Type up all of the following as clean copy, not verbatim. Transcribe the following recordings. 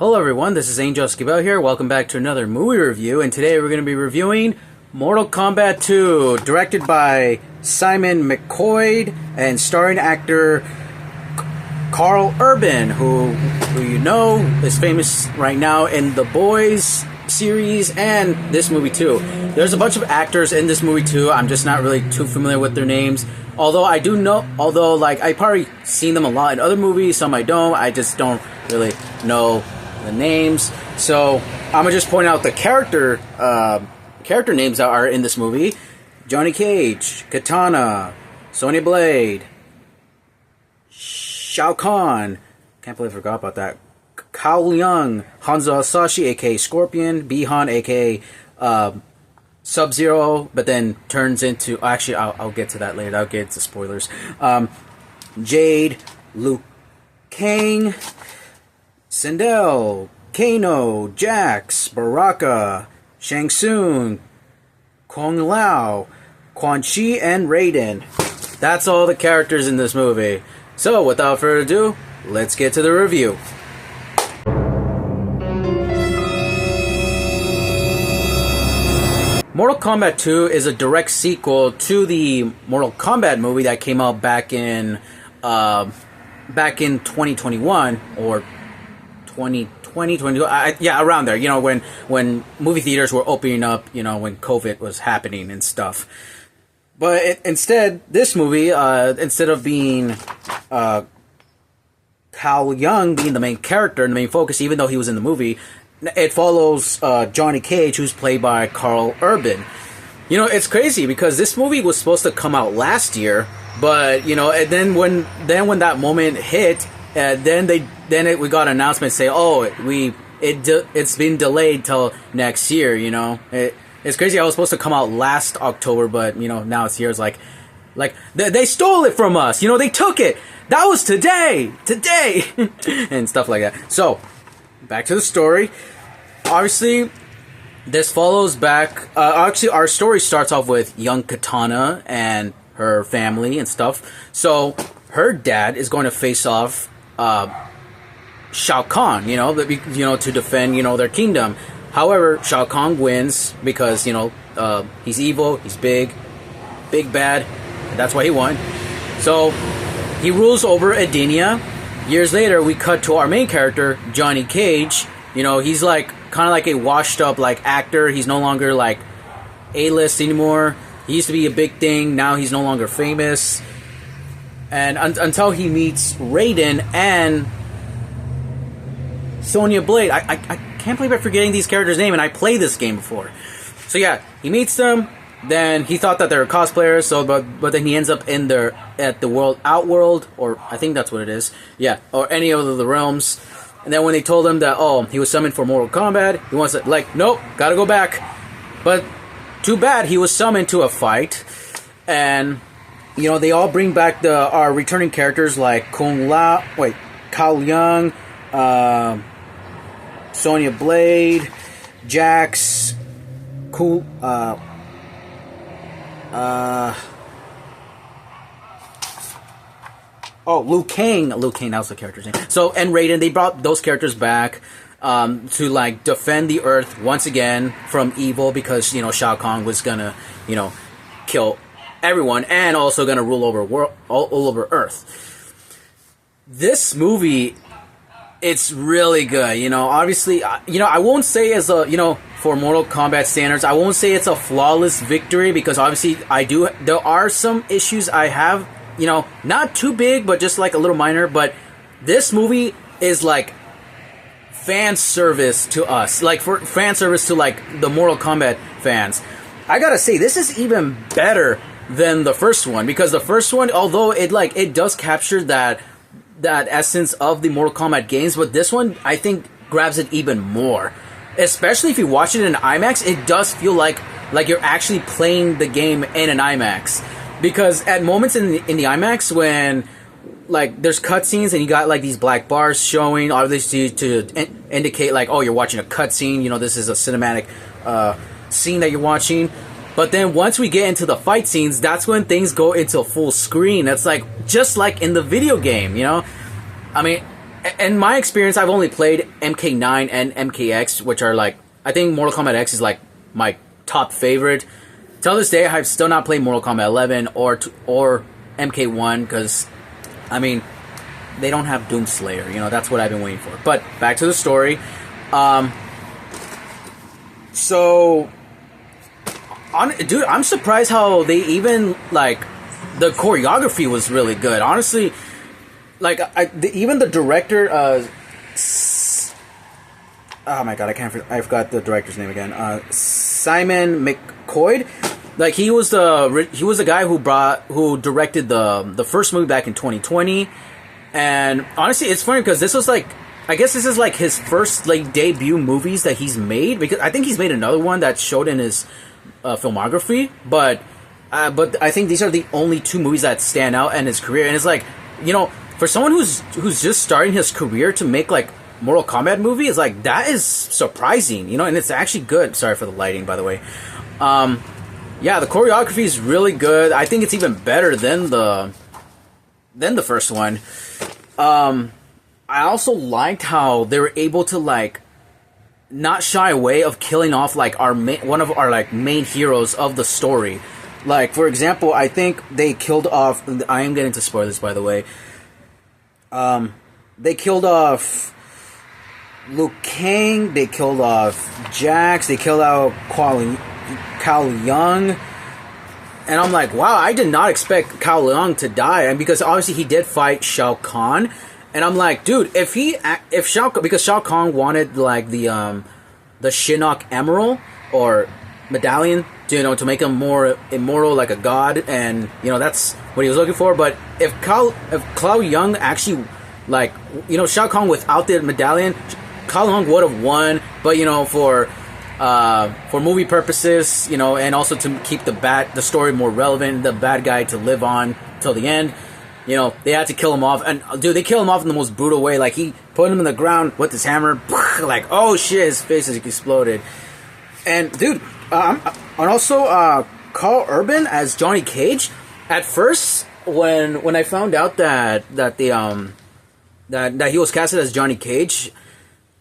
Hello everyone, this is Angel Esquivel here. Welcome back to another movie review, and today we're going to be reviewing Mortal Kombat 2, directed by Simon McQuoid and starring actor Carl Urban, who you know is famous right now in The Boys series and this movie too. There's a bunch of actors in this movie too. I'm just not really too familiar with their names. Although I probably seen them a lot in other movies, some I don't. I just don't really know the names. So I'm gonna just point out the character names that are in this movie: Johnny Cage, Katana, Sonya Blade, Shao Kahn. Can't believe I forgot about that. Kao Liang, Hanzo Hasashi, aka Scorpion, Bihan, aka Sub-Zero, but then turns into... Actually, I'll get to that later. I'll get into spoilers. Jade, Liu Kang, Sindel, Kano, Jax, Baraka, Shang Tsung, Kung Lao, Quan Chi, and Raiden. That's all the characters in this movie. So, without further ado, let's get to the review. Mortal Kombat 2 is a direct sequel to the Mortal Kombat movie that came out back in 2021 or 2020, yeah, around there. You know, when movie theaters were opening up. You know, when COVID was happening and stuff. But instead, this movie, instead of being Kao Young being the main character and the main focus, even though he was in the movie, it follows Johnny Cage, who's played by Carl Urban. You know, it's crazy because this movie was supposed to come out last year, but you know, and then when that moment hit, we got an announcement say, oh, it's been delayed till next year. You know, it's crazy. I was supposed to come out last October, but you know, now it's here. It's like they stole it from us. You know, they took it. That was today, and stuff like that. So, back to the story. Obviously, this follows back... actually, our story starts off with young Katana and her family and stuff. So, her dad is going to face off Shao Kahn, to defend, their kingdom. However, Shao Kahn wins because, he's evil, he's big bad, and that's why he won. So, he rules over Edenia. Years later, we cut to our main character, Johnny Cage. You know, he's kind of like a washed up actor. He's no longer A-list anymore. He used to be a big thing. Now he's no longer famous. And until he meets Raiden and Sonya Blade. I can't believe I'm forgetting these characters' name, and I played this game before. So yeah, he meets them. Then he thought that they were cosplayers, but then he ends up at the Outworld, or I think that's what it is. Yeah, or any of the realms. And then when they told him that, he was summoned for Mortal Kombat, he wants to, nope, gotta go back. But too bad, he was summoned to a fight. And, they all bring back our returning characters like Kao Liang, Sonya Blade, Jax, Liu Kang. Liu Kang, that was the character's name. So, and Raiden, they brought those characters back to defend the Earth once again from evil because Shao Kahn was gonna kill everyone and also gonna rule over all over Earth. This movie, it's really good. Obviously, I won't say as a for Mortal Kombat standards, I won't say it's a flawless victory because obviously there are some issues I have. Not too big, but just a little minor. But this movie is fan service to us, for fan service to the Mortal Kombat fans. I gotta say, this is even better than the first one because the first one, although it does capture that essence of the Mortal Kombat games, but this one I think grabs it even more. Especially if you watch it in IMAX, it does feel like you're actually playing the game in an IMAX. Because at moments in the IMAX when there's cutscenes and you got these black bars showing, obviously to indicate you're watching a cutscene. This is a cinematic scene that you're watching. But then once we get into the fight scenes, that's when things go into full screen. That's just like in the video game. I mean, in my experience, I've only played MK9 and MKX, which are like, I think Mortal Kombat X is like my top favorite. Till this day, I've still not played Mortal Kombat 11 or MK1 because, I mean, they don't have Doomslayer. You know, that's what I've been waiting for. But back to the story. Dude, I'm surprised how they even, like, the choreography was really good. Honestly, like, even the director, oh my god, I forgot the director's name again. Simon McCoy. Like, he was the guy who directed the first movie back in 2020. And honestly, it's funny because this was like, I guess this is like his first like debut movies that he's made, because I think he's made another one that showed in his filmography, but I think these are the only two movies that stand out in his career. And it's like, you know, for someone who's just starting his career to make like Mortal Kombat movie, is like, that is surprising, you know, and it's actually good. Sorry for the lighting, by the way. Yeah, the choreography is really good. I think it's even better than the first one. I also liked how they were able to like not shy away of killing off like one of our like main heroes of the story. Like, for example, I think they killed off. I am getting to spoilers, by the way. They killed off Liu Kang. They killed off Jax. They killed out Cao Liang. And I'm like, wow, I did not expect Cao Liang to die, and because obviously he did fight Shao Kahn. And I'm like, dude, because Shao Kahn wanted like the Shinnok Emerald or medallion, to make him more immortal, like a god, and that's what he was looking for. But if Cao Liang actually, like, Shao Kahn without the medallion, Cao Liang would have won. But for movie purposes, and also to keep the story more relevant, the bad guy to live on till the end. They had to kill him off. And, dude, they kill him off in the most brutal way. Like, he put him in the ground with his hammer. Like, oh, shit, his face has exploded. And, dude, and also, Carl Urban as Johnny Cage. At first, when I found out that he was casted as Johnny Cage,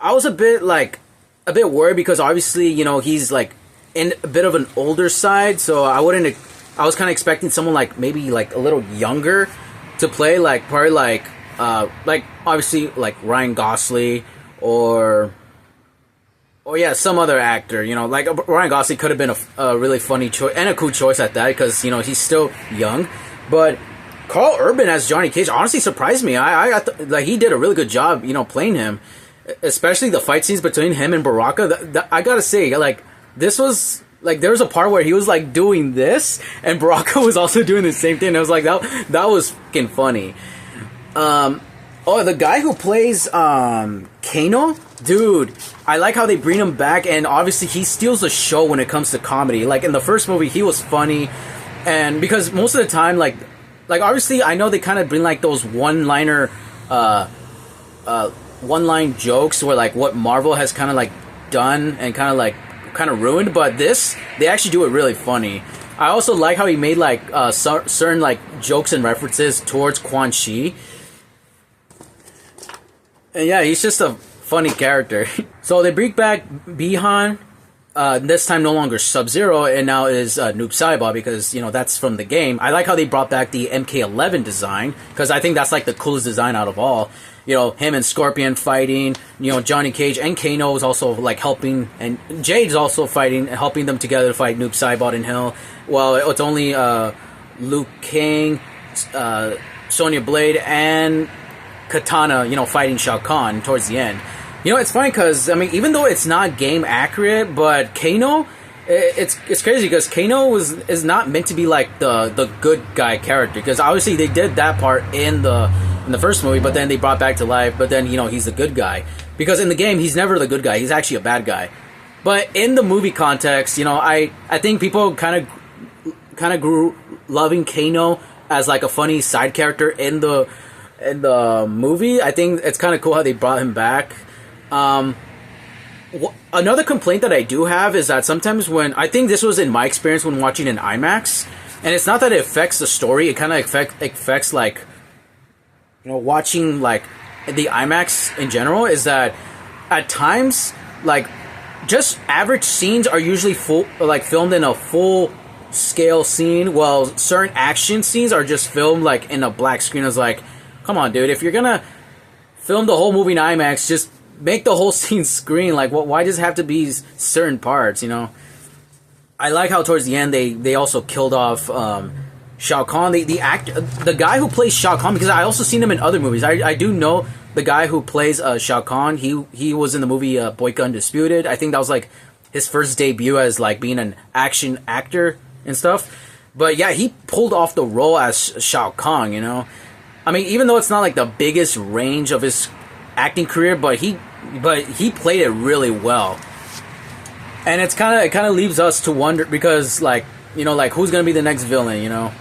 I was a bit worried because, obviously, he's, like, in a bit of an older side. So I was kind of expecting someone, like, maybe, like, a little younger to play, like, probably like obviously like Ryan Gosling or yeah, some other actor, like Ryan Gosling could have been a really funny choice and a cool choice at that, because he's still young. But Carl Urban as Johnny Cage honestly surprised me. Like, he did a really good job, playing him, especially the fight scenes between him and Baraka. I gotta say, like, this was. Like, there was a part where he was, like, doing this, and Baraka was also doing the same thing. I was like, that was fucking funny. The guy who plays, Kano? Dude, I like how they bring him back, and obviously he steals the show when it comes to comedy. Like, in the first movie, he was funny, and because most of the time, like obviously, I know they kind of bring, like, those one-line jokes where, like, what Marvel has kind of, like, done and kind of ruined, but this, they actually do it really funny. I also like how he made like certain like jokes and references towards Quan Chi, and yeah, he's just a funny character. So they bring back Bihan, this time no longer Sub-Zero, and now is Noob Saibot, because that's from the game. I like how they brought back the MK11 design, because I think that's like the coolest design out of all. Him and Scorpion fighting, Johnny Cage and Kano is also, like, helping, and Jade's also fighting, helping them together to fight Noob Saibot in hell. Well, it's only Liu Kang, Sonya Blade, and Katana, fighting Shao Kahn towards the end. It's funny because, I mean, even though it's not game accurate, but Kano, it's crazy because Kano is not meant to be, like, the good guy character, because obviously they did that part in the first movie, but then they brought back to life, but then, he's the good guy. Because in the game, he's never the good guy. He's actually a bad guy. But in the movie context, I think people kind of grew loving Kano as, like, a funny side character in the movie. I think it's kind of cool how they brought him back. Another complaint that I do have is that sometimes I think this was in my experience when watching in IMAX, and it's not that it affects the story, it kind of affects, like, watching, like, the IMAX in general is that at times, like, just average scenes are usually filmed in a full scale scene, while certain action scenes are just filmed like in a black screen. It's like, come on, dude, if you're gonna film the whole movie in IMAX, just make the whole scene screen. Like, why does it have to be certain parts, you know? I like how towards the end they also killed off Shao Kahn, the guy who plays Shao Kahn, because I also seen him in other movies. I do know the guy who plays Shao Kahn. He was in the movie Boyka Undisputed. I think that was like his first debut as like being an action actor and stuff. But yeah, he pulled off the role as Shao Kahn, you know? I mean, even though it's not like the biggest range of his acting career, but he played it really well. And it kind of leaves us to wonder, because like, you know, like, who's gonna be the next villain, you know?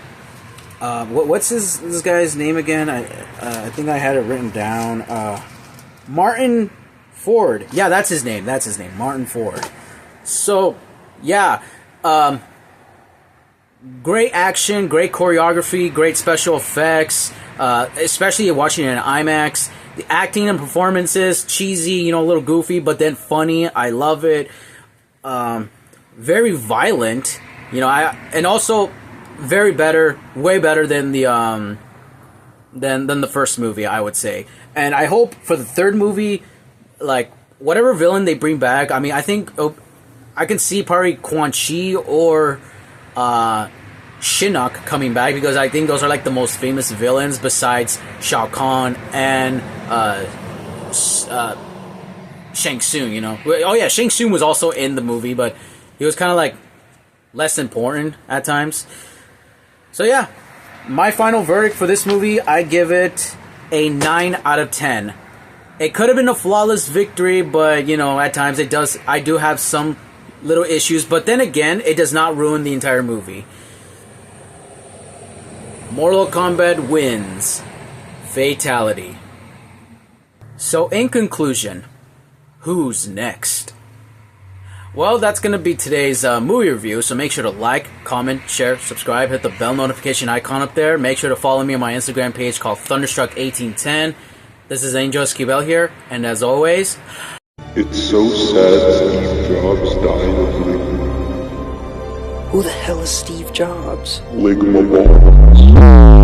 What's this guy's name again? I think I had it written down. Martin Ford. Yeah, that's his name. Martin Ford. So, yeah. Great action, great choreography, great special effects. Especially watching it in IMAX. The acting and performances, cheesy, you know, a little goofy, but then funny. I love it. Very violent, you know. And also way better than the than the first movie, I would say. And I hope for the third movie, like, whatever villain they bring back, I mean, I think I can see probably Quan Chi or Shinnok coming back, because I think those are like the most famous villains besides Shao Kahn and Shang Tsung, you know. Oh yeah, Shang Tsung was also in the movie, but he was kind of like less important at times. So yeah, my final verdict for this movie, I give it a 9 out of 10. It could have been a flawless victory, but you know, at times I do have some little issues, but then again, it does not ruin the entire movie. Mortal Kombat wins. Fatality. So in conclusion, who's next? Well, that's going to be today's movie review, so make sure to like, comment, share, subscribe, hit the bell notification icon up there. Make sure to follow me on my Instagram page called Thunderstruck1810. This is Angel Esquivel here, and as always... It's so sad Steve Jobs died of ligma. Who the hell is Steve Jobs? Ligma bombs.